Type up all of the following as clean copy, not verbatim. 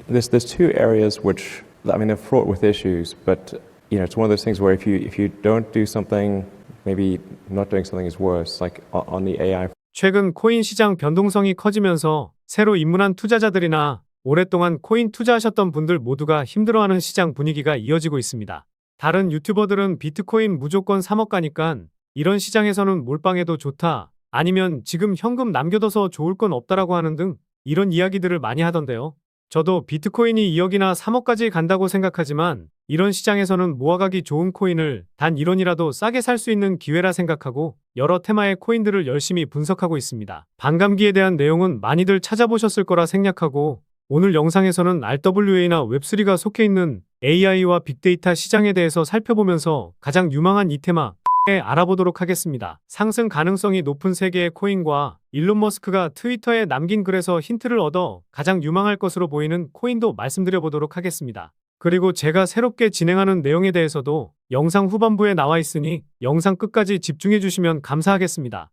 There's two areas which, I mean, they're fraught with issues, but it's one of those things where if you don't do something, maybe not doing something is worse. Like on the AI. 최근 코인 시장 변동성이 커지면서 새로 입문한 투자자들이나 오랫동안 코인 투자하셨던 분들 모두가 힘들어하는 시장 분위기가 이어지고 있습니다. 다른 유튜버들은 비트코인 무조건 3억 가니까 이런 시장에서는 몰빵해도 좋다, 아니면 지금 현금 남겨둬서 좋을 건 없다라고 하는 등 이런 이야기들을 많이 하던데요. 저도 비트코인이 2억이나 3억까지 간다고 생각하지만 이런 시장에서는 모아가기 좋은 코인을 단 1원이라도 싸게 살 수 있는 기회라 생각하고 여러 테마의 코인들을 열심히 분석하고 있습니다. 반감기에 대한 내용은 많이들 찾아보셨을 거라 생각하고 오늘 영상에서는 RWA나 웹3가 속해 있는 AI와 빅데이터 시장에 대해서 살펴보면서 가장 유망한 이 테마 알아보도록 하겠습니다. 상승 가능성이 높은 세계의 코인과 일론 머스크가 트위터에 남긴 글에서 힌트를 얻어 가장 유망할 것으로 보이는 코인도 말씀드려 보도록 하겠습니다. 그리고 제가 새롭게 진행하는 내용에 대해서도 영상 후반부에 나와 있으니 영상 끝까지 집중해 주시면 감사하겠습니다.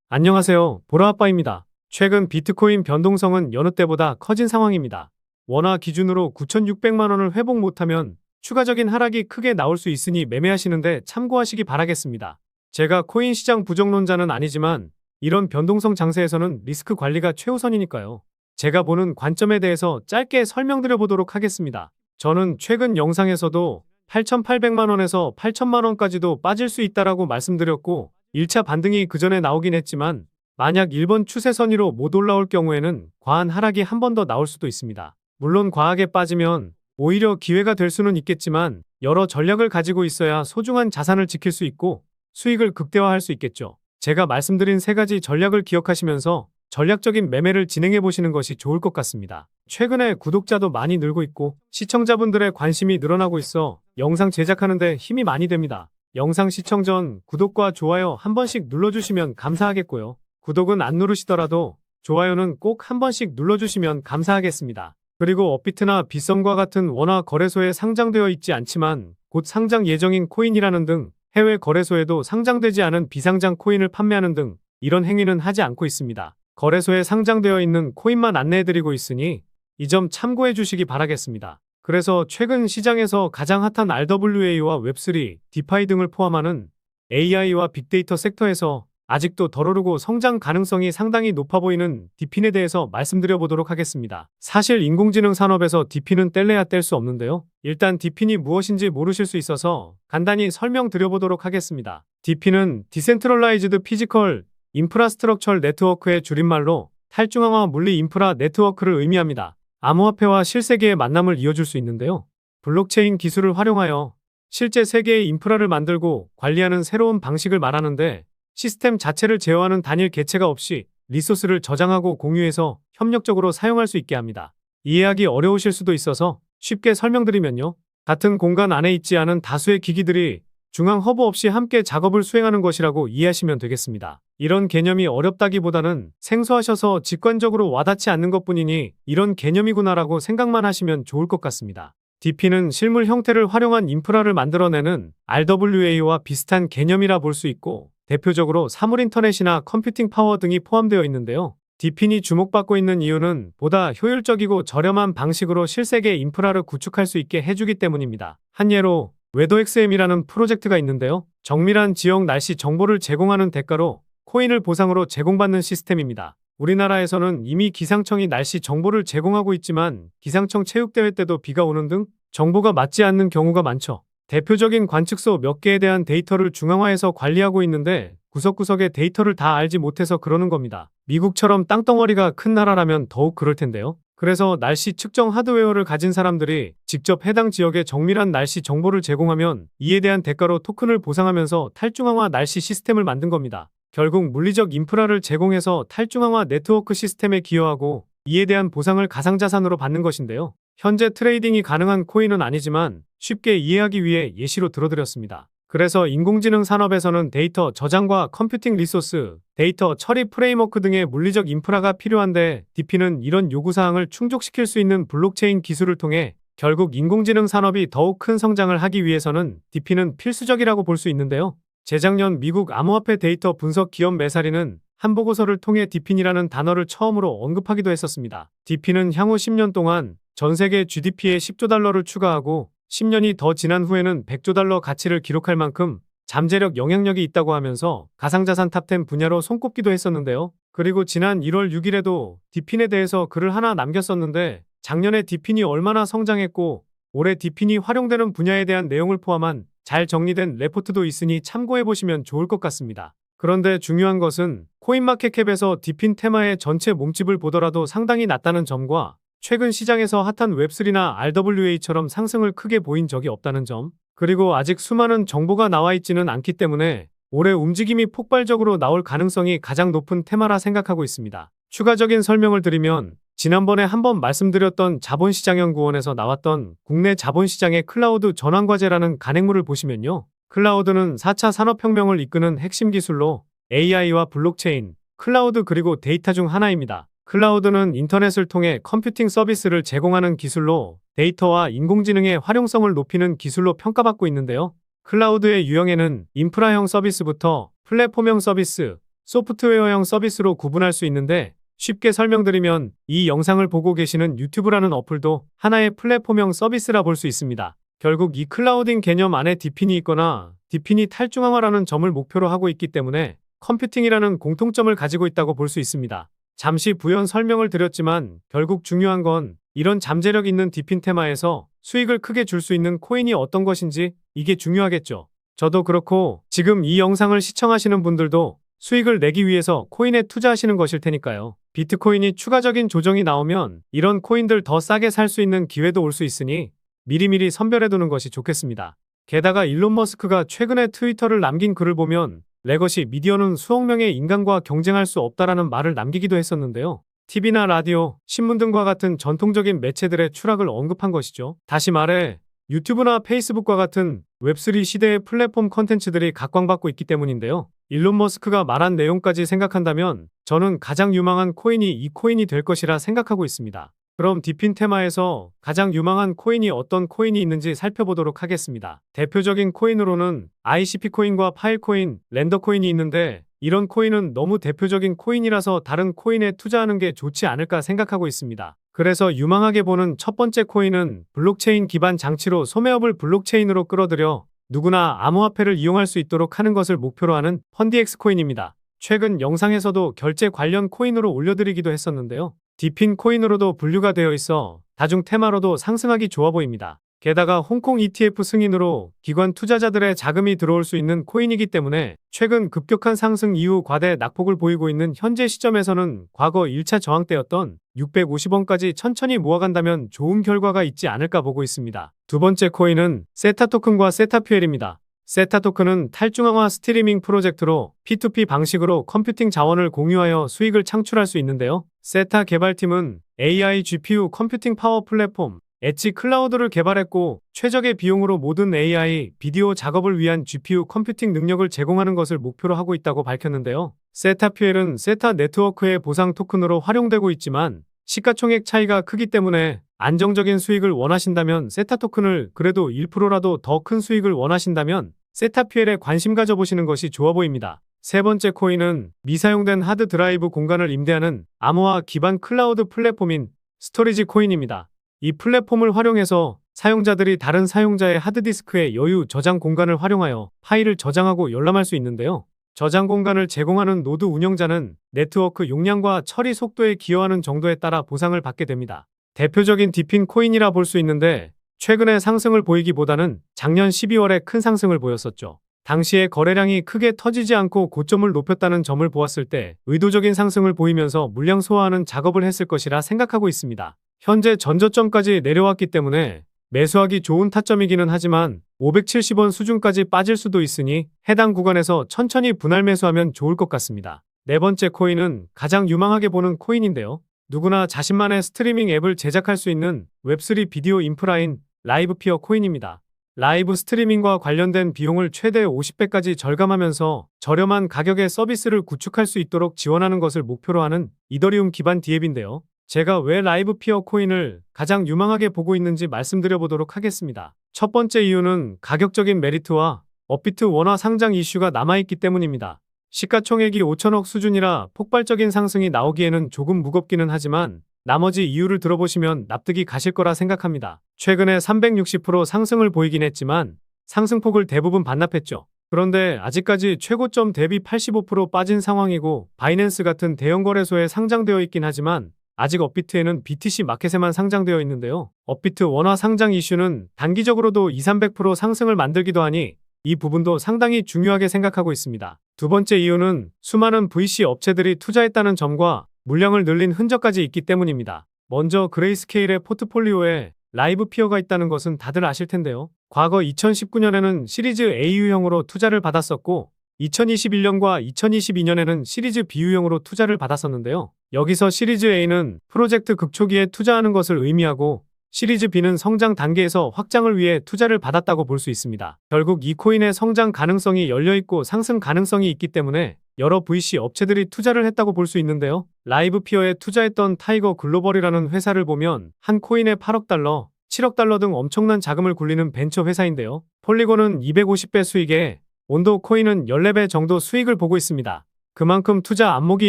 안녕하세요, 보라아빠입니다. 최근 비트코인 변동성은 여느 때보다 커진 상황입니다. 원화 기준으로 9,600만 원을 회복 못하면 추가적인 하락이 크게 나올 수 있으니 매매하시는데 참고하시기 바라겠습니다. 제가 코인 시장 부정론자는 아니지만 이런 변동성 장세에서는 리스크 관리가 최우선이니까요. 제가 보는 관점에 대해서 짧게 설명드려 보도록 하겠습니다. 저는 최근 영상에서도 8,800만 원에서 8,000만 원까지도 빠질 수 있다라고 말씀드렸고 1차 반등이 그 전에 나오긴 했지만 만약 1번 추세선 위로 못 올라올 경우에는 과한 하락이 한 번 더 나올 수도 있습니다. 물론 과하게 빠지면 오히려 기회가 될 수는 있겠지만 여러 전략을 가지고 있어야 소중한 자산을 지킬 수 있고 수익을 극대화할 수 있겠죠. 제가 말씀드린 세 가지 전략을 기억하시면서 전략적인 매매를 진행해 보시는 것이 좋을 것 같습니다. 최근에 구독자도 많이 늘고 있고 시청자분들의 관심이 늘어나고 있어 영상 제작하는 데 힘이 많이 됩니다. 영상 시청 전 구독과 좋아요 한 번씩 눌러주시면 감사하겠고요. 구독은 안 누르시더라도 좋아요는 꼭 한 번씩 눌러주시면 감사하겠습니다. 그리고 업비트나 빗썸과 같은 원화 거래소에 상장되어 있지 않지만 곧 상장 예정인 코인이라는 등 해외 거래소에도 상장되지 않은 비상장 코인을 판매하는 등 이런 행위는 하지 않고 있습니다. 거래소에 상장되어 있는 코인만 안내해드리고 있으니 이 점 참고해 주시기 바라겠습니다. 그래서 최근 시장에서 가장 핫한 RWA와 웹3, 디파이 등을 포함하는 AI와 빅데이터 섹터에서 아직도 덜 오르고 성장 가능성이 상당히 높아 보이는 디핀에 대해서 말씀드려 보도록 하겠습니다. 사실 인공지능 산업에서 디핀은 뗄래야 뗄 수 없는데요. 일단 디핀이 무엇인지 모르실 수 있어서 간단히 설명드려 보도록 하겠습니다. 디핀은 디센트럴라이즈드 피지컬 인프라스트럭처 네트워크의 줄임말로 탈중앙화 물리 인프라 네트워크를 의미합니다. 암호화폐와 실세계의 만남을 이어줄 수 있는데요. 블록체인 기술을 활용하여 실제 세계의 인프라를 만들고 관리하는 새로운 방식을 말하는데 시스템 자체를 제어하는 단일 개체가 없이 리소스를 저장하고 공유해서 협력적으로 사용할 수 있게 합니다. 이해하기 어려우실 수도 있어서 쉽게 설명드리면요. 같은 공간 안에 있지 않은 다수의 기기들이 중앙 허브 없이 함께 작업을 수행하는 것이라고 이해하시면 되겠습니다. 이런 개념이 어렵다기보다는 생소하셔서 직관적으로 와닿지 않는 것뿐이니 이런 개념이구나라고 생각만 하시면 좋을 것 같습니다. DP는 실물 형태를 활용한 인프라를 만들어내는 RWA와 비슷한 개념이라 볼 수 있고 대표적으로 사물 인터넷이나 컴퓨팅 파워 등이 포함되어 있는데요. DP이 주목받고 있는 이유는 보다 효율적이고 저렴한 방식으로 실세계 인프라를 구축할 수 있게 해주기 때문입니다. 한 예로 웨더XM이라는 프로젝트가 있는데요. 정밀한 지역 날씨 정보를 제공하는 대가로 코인을 보상으로 제공받는 시스템입니다. 우리나라에서는 이미 기상청이 날씨 정보를 제공하고 있지만 기상청 체육대회 때도 비가 오는 등 정보가 맞지 않는 경우가 많죠. 대표적인 관측소 몇 개에 대한 데이터를 중앙화해서 관리하고 있는데 구석구석의 데이터를 다 알지 못해서 그러는 겁니다. 미국처럼 땅덩어리가 큰 나라라면 더욱 그럴 텐데요. 그래서 날씨 측정 하드웨어를 가진 사람들이 직접 해당 지역의 정밀한 날씨 정보를 제공하면 이에 대한 대가로 토큰을 보상하면서 탈중앙화 날씨 시스템을 만든 겁니다. 결국 물리적 인프라를 제공해서 탈중앙화 네트워크 시스템에 기여하고 이에 대한 보상을 가상자산으로 받는 것인데요. 현재 트레이딩이 가능한 코인은 아니지만 쉽게 이해하기 위해 예시로 들어드렸습니다. 그래서 인공지능 산업에서는 데이터 저장과 컴퓨팅 리소스, 데이터 처리 프레임워크 등의 물리적 인프라가 필요한데 DP는 이런 요구사항을 충족시킬 수 있는 블록체인 기술을 통해 결국 인공지능 산업이 더욱 큰 성장을 하기 위해서는 DP는 필수적이라고 볼 수 있는데요. 재작년 미국 암호화폐 데이터 분석 기업 메사리는 한 보고서를 통해 디핀이라는 단어를 처음으로 언급하기도 했었습니다. 디핀은 향후 10년 동안 전 세계 GDP에 10조 달러를 추가하고 10년이 더 지난 후에는 100조 달러 가치를 기록할 만큼 잠재력 영향력이 있다고 하면서 가상자산 탑10 분야로 손꼽기도 했었는데요. 그리고 지난 1월 6일에도 디핀에 대해서 글을 하나 남겼었는데 작년에 디핀이 얼마나 성장했고 올해 디핀이 활용되는 분야에 대한 내용을 포함한 잘 정리된 레포트도 있으니 참고해보시면 좋을 것 같습니다. 그런데 중요한 것은 코인마켓캡에서 디핀 테마의 전체 몸집을 보더라도 상당히 낮다는 점과 최근 시장에서 핫한 웹3나 RWA처럼 상승을 크게 보인 적이 없다는 점, 그리고 아직 수많은 정보가 나와 있지는 않기 때문에 올해 움직임이 폭발적으로 나올 가능성이 가장 높은 테마라 생각하고 있습니다. 추가적인 설명을 드리면 지난번에 한번 말씀드렸던 자본시장연구원에서 나왔던 국내 자본시장의 클라우드 전환과제라는 간행물을 보시면요. 클라우드는 4차 산업혁명을 이끄는 핵심 기술로 AI와 블록체인, 클라우드 그리고 데이터 중 하나입니다. 클라우드는 인터넷을 통해 컴퓨팅 서비스를 제공하는 기술로 데이터와 인공지능의 활용성을 높이는 기술로 평가받고 있는데요. 클라우드의 유형에는 인프라형 서비스부터 플랫폼형 서비스, 소프트웨어형 서비스로 구분할 수 있는데 쉽게 설명드리면 이 영상을 보고 계시는 유튜브라는 어플도 하나의 플랫폼형 서비스라 볼 수 있습니다. 결국 이 클라우딩 개념 안에 디핀이 있거나 디핀이 탈중앙화라는 점을 목표로 하고 있기 때문에 컴퓨팅이라는 공통점을 가지고 있다고 볼 수 있습니다. 잠시 부연 설명을 드렸지만 결국 중요한 건 이런 잠재력 있는 디핀 테마에서 수익을 크게 줄 수 있는 코인이 어떤 것인지 이게 중요하겠죠. 저도 그렇고 지금 이 영상을 시청하시는 분들도 수익을 내기 위해서 코인에 투자하시는 것일 테니까요. 비트코인이 추가적인 조정이 나오면 이런 코인들 더 싸게 살 수 있는 기회도 올 수 있으니 미리미리 선별해두는 것이 좋겠습니다. 게다가 일론 머스크가 최근에 트위터를 남긴 글을 보면 레거시 미디어는 수억 명의 인간과 경쟁할 수 없다라는 말을 남기기도 했었는데요. TV나 라디오, 신문 등과 같은 전통적인 매체들의 추락을 언급한 것이죠. 다시 말해 유튜브나 페이스북과 같은 웹3 시대의 플랫폼 컨텐츠들이 각광받고 있기 때문인데요. 일론 머스크가 말한 내용까지 생각한다면 저는 가장 유망한 코인이 이 코인이 될 것이라 생각하고 있습니다. 그럼 디핀 테마에서 가장 유망한 코인이 어떤 코인이 있는지 살펴보도록 하겠습니다. 대표적인 코인으로는 ICP 코인과 파일 코인, 렌더 코인이 있는데 이런 코인은 너무 대표적인 코인이라서 다른 코인에 투자하는 게 좋지 않을까 생각하고 있습니다. 그래서 유망하게 보는 첫 번째 코인은 블록체인 기반 장치로 소매업을 블록체인으로 끌어들여 누구나 암호화폐를 이용할 수 있도록 하는 것을 목표로 하는 펀디엑스 코인입니다. 최근 영상에서도 결제 관련 코인으로 올려드리기도 했었는데요. 디핀 코인으로도 분류가 되어 있어 다중 테마로도 상승하기 좋아 보입니다. 게다가 홍콩 ETF 승인으로 기관 투자자들의 자금이 들어올 수 있는 코인이기 때문에 최근 급격한 상승 이후 과대 낙폭을 보이고 있는 현재 시점에서는 과거 1차 저항 때였던 650원까지 천천히 모아간다면 좋은 결과가 있지 않을까 보고 있습니다. 두 번째 코인은 세타 토큰과 세타 퓨엘입니다. 세타 토큰은 탈중앙화 스트리밍 프로젝트로 P2P 방식으로 컴퓨팅 자원을 공유하여 수익을 창출할 수 있는데요. 세타 개발팀은 AI GPU 컴퓨팅 파워 플랫폼 엣지 클라우드를 개발했고 최적의 비용으로 모든 AI, 비디오 작업을 위한 GPU 컴퓨팅 능력을 제공하는 것을 목표로 하고 있다고 밝혔는데요. 세타 퓨엘은 세타 네트워크의 보상 토큰으로 활용되고 있지만 시가총액 차이가 크기 때문에 안정적인 수익을 원하신다면 세타 토큰을 그래도 1%라도 더 큰 수익을 원하신다면 세타 퓨엘에 관심 가져보시는 것이 좋아 보입니다. 세 번째 코인은 미사용된 하드 드라이브 공간을 임대하는 암호화 기반 클라우드 플랫폼인 스토리지 코인입니다. 이 플랫폼을 활용해서 사용자들이 다른 사용자의 하드디스크의 여유 저장 공간을 활용하여 파일을 저장하고 열람할 수 있는데요. 저장 공간을 제공하는 노드 운영자는 네트워크 용량과 처리 속도에 기여하는 정도에 따라 보상을 받게 됩니다. 대표적인 디핀 코인이라 볼 수 있는데 최근에 상승을 보이기보다는 작년 12월에 큰 상승을 보였었죠. 당시에 거래량이 크게 터지지 않고 고점을 높였다는 점을 보았을 때 의도적인 상승을 보이면서 물량 소화하는 작업을 했을 것이라 생각하고 있습니다. 현재 전저점까지 내려왔기 때문에 매수하기 좋은 타점이기는 하지만 570원 수준까지 빠질 수도 있으니 해당 구간에서 천천히 분할 매수하면 좋을 것 같습니다. 네 번째 코인은 가장 유망하게 보는 코인인데요. 누구나 자신만의 스트리밍 앱을 제작할 수 있는 웹3 비디오 인프라인 라이브피어 코인입니다. 라이브 스트리밍과 관련된 비용을 최대 50배까지 절감하면서 저렴한 가격의 서비스를 구축할 수 있도록 지원하는 것을 목표로 하는 이더리움 기반 디앱인데요. 제가 왜 라이브피어 코인을 가장 유망하게 보고 있는지 말씀드려보도록 하겠습니다. 첫 번째 이유는 가격적인 메리트와 업비트 원화 상장 이슈가 남아있기 때문입니다. 시가총액이 5천억 수준이라 폭발적인 상승이 나오기에는 조금 무겁기는 하지만 나머지 이유를 들어보시면 납득이 가실 거라 생각합니다. 최근에 360% 상승을 보이긴 했지만 상승폭을 대부분 반납했죠. 그런데 아직까지 최고점 대비 85% 빠진 상황이고 바이낸스 같은 대형 거래소에 상장되어 있긴 하지만 아직 업비트에는 BTC 마켓에만 상장되어 있는데요. 업비트 원화 상장 이슈는 단기적으로도 200~300% 상승을 만들기도 하니 이 부분도 상당히 중요하게 생각하고 있습니다. 두 번째 이유는 수많은 VC 업체들이 투자했다는 점과 물량을 늘린 흔적까지 있기 때문입니다. 먼저 그레이스케일의 포트폴리오에 라이브 피어가 있다는 것은 다들 아실 텐데요. 과거 2019년에는 시리즈 A 유형으로 투자를 받았었고 2021년과 2022년에는 시리즈 B 유형으로 투자를 받았었는데요. 여기서 시리즈 A는 프로젝트 극초기에 투자하는 것을 의미하고 시리즈 B는 성장 단계에서 확장을 위해 투자를 받았다고 볼 수 있습니다. 결국 이 코인의 성장 가능성이 열려있고 상승 가능성이 있기 때문에 여러 VC 업체들이 투자를 했다고 볼 수 있는데요. 라이브 피어에 투자했던 타이거 글로벌이라는 회사를 보면 한 코인에 8억 달러, 7억 달러 등 엄청난 자금을 굴리는 벤처 회사인데요. 폴리곤은 250배 수익에 온도 코인은 14배 정도 수익을 보고 있습니다. 그만큼 투자 안목이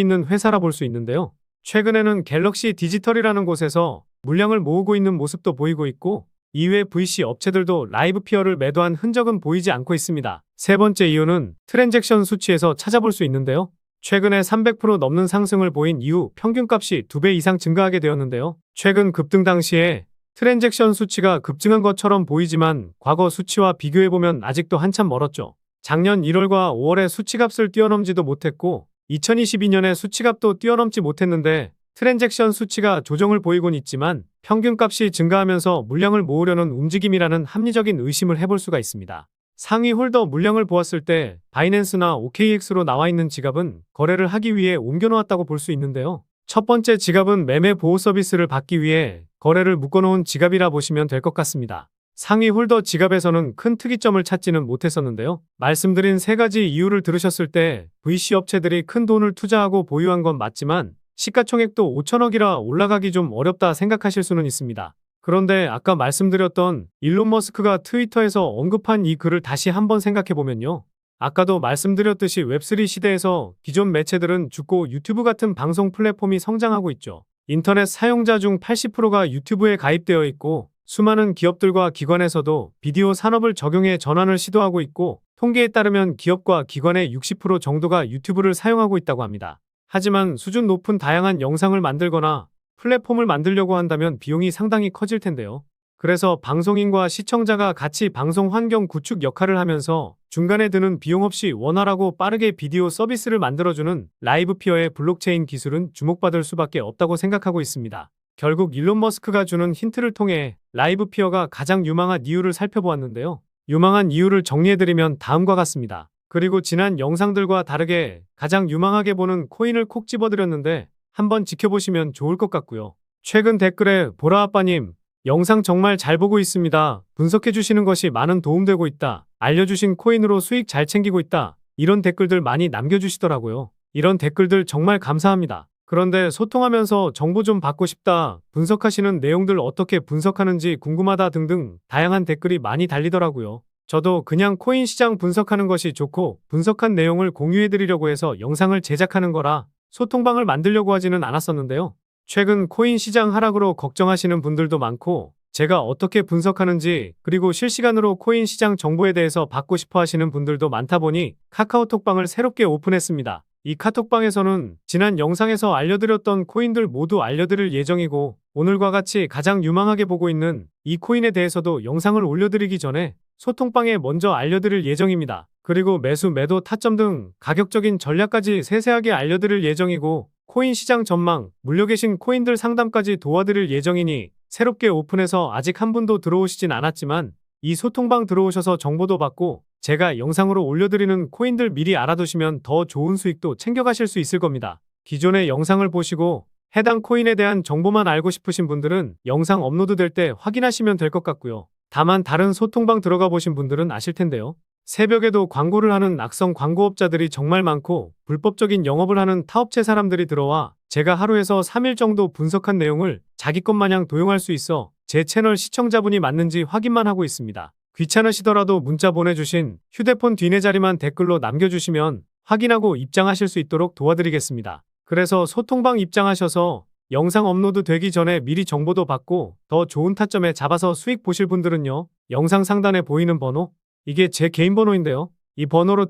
있는 회사라 볼 수 있는데요. 최근에는 갤럭시 디지털이라는 곳에서 물량을 모으고 있는 모습도 보이고 있고 이외 VC 업체들도 라이브 피어를 매도한 흔적은 보이지 않고 있습니다. 세 번째 이유는 트랜잭션 수치에서 찾아볼 수 있는데요. 최근에 300% 넘는 상승을 보인 이후 평균값이 2배 이상 증가하게 되었는데요. 최근 급등 당시에 트랜잭션 수치가 급증한 것처럼 보이지만 과거 수치와 비교해보면 아직도 한참 멀었죠. 작년 1월과 5월에 수치값을 뛰어넘지도 못했고 2022년에 수치값도 뛰어넘지 못했는데 트랜잭션 수치가 조정을 보이곤 있지만 평균값이 증가하면서 물량을 모으려는 움직임이라는 합리적인 의심을 해볼 수가 있습니다. 상위 홀더 물량을 보았을 때 바이낸스나 OKX로 나와 있는 지갑은 거래를 하기 위해 옮겨놓았다고 볼 수 있는데요. 첫 번째 지갑은 매매 보호 서비스를 받기 위해 거래를 묶어놓은 지갑이라 보시면 될 것 같습니다. 상위 홀더 지갑에서는 큰 특이점을 찾지는 못했었는데요. 말씀드린 세 가지 이유를 들으셨을 때 VC 업체들이 큰 돈을 투자하고 보유한 건 맞지만 시가총액도 5천억이라 올라가기 좀 어렵다 생각하실 수는 있습니다. 그런데 아까 말씀드렸던 일론 머스크가 트위터에서 언급한 이 글을 다시 한번 생각해보면요. 아까도 말씀드렸듯이 웹3 시대에서 기존 매체들은 죽고 유튜브 같은 방송 플랫폼이 성장하고 있죠. 인터넷 사용자 중 80%가 유튜브에 가입되어 있고 수많은 기업들과 기관에서도 비디오 산업을 적용해 전환을 시도하고 있고 통계에 따르면 기업과 기관의 60% 정도가 유튜브를 사용하고 있다고 합니다. 하지만 수준 높은 다양한 영상을 만들거나 플랫폼을 만들려고 한다면 비용이 상당히 커질 텐데요. 그래서 방송인과 시청자가 같이 방송 환경 구축 역할을 하면서 중간에 드는 비용 없이 원활하고 빠르게 비디오 서비스를 만들어주는 라이브 피어의 블록체인 기술은 주목받을 수밖에 없다고 생각하고 있습니다. 결국 일론 머스크가 주는 힌트를 통해 라이브 피어가 가장 유망한 이유를 살펴보았는데요. 유망한 이유를 정리해드리면 다음과 같습니다. 그리고 지난 영상들과 다르게 가장 유망하게 보는 코인을 콕 집어드렸는데 한번 지켜보시면 좋을 것 같고요. 최근 댓글에 보라아빠님 영상 정말 잘 보고 있습니다. 분석해주시는 것이 많은 도움되고 있다. 알려주신 코인으로 수익 잘 챙기고 있다. 이런 댓글들 많이 남겨주시더라고요. 이런 댓글들 정말 감사합니다. 그런데 소통하면서 정보 좀 받고 싶다. 분석하시는 내용들 어떻게 분석하는지 궁금하다 등등 다양한 댓글이 많이 달리더라고요. 저도 그냥 코인 시장 분석하는 것이 좋고 분석한 내용을 공유해드리려고 해서 영상을 제작하는 거라 소통방을 만들려고 하지는 않았었는데요. 최근 코인 시장 하락으로 걱정하시는 분들도 많고 제가 어떻게 분석하는지 그리고 실시간으로 코인 시장 정보에 대해서 받고 싶어 하시는 분들도 많다 보니 카카오톡방을 새롭게 오픈했습니다. 이 카톡방에서는 지난 영상에서 알려드렸던 코인들 모두 알려드릴 예정이고 오늘과 같이 가장 유망하게 보고 있는 이 코인에 대해서도 영상을 올려드리기 전에 소통방에 먼저 알려드릴 예정입니다. 그리고 매수, 매도, 타점 등 가격적인 전략까지 세세하게 알려드릴 예정이고 코인 시장 전망, 물려 계신 코인들 상담까지 도와드릴 예정이니 새롭게 오픈해서 아직 한 분도 들어오시진 않았지만 이 소통방 들어오셔서 정보도 받고 제가 영상으로 올려드리는 코인들 미리 알아두시면 더 좋은 수익도 챙겨가실 수 있을 겁니다. 기존의 영상을 보시고 해당 코인에 대한 정보만 알고 싶으신 분들은 영상 업로드 될 때 확인하시면 될 것 같고요. 다만 다른 소통방 들어가 보신 분들은 아실 텐데요. 새벽에도 광고를 하는 악성 광고업자들이 정말 많고 불법적인 영업을 하는 타업체 사람들이 들어와 제가 하루에서 3일 정도 분석한 내용을 자기 것 마냥 도용할 수 있어 제 채널 시청자분이 맞는지 확인만 하고 있습니다. 귀찮으시더라도 문자 보내주신 휴대폰 뒷내 자리만 댓글로 남겨주시면 확인하고 입장하실 수 있도록 도와드리겠습니다. 그래서 소통방 입장하셔서 영상 업로드 되기 전에 미리 정보도 받고 더 좋은 타점에 잡아서 수익 보실 분들은요. 영상 상단에 보이는 번호, 이게 제 개인 번호인데요. 이 번호로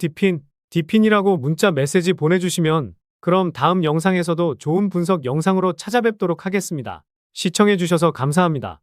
디핀이라고 문자 메시지 보내주시면 그럼 다음 영상에서도 좋은 분석 영상으로 찾아뵙도록 하겠습니다. 시청해주셔서 감사합니다.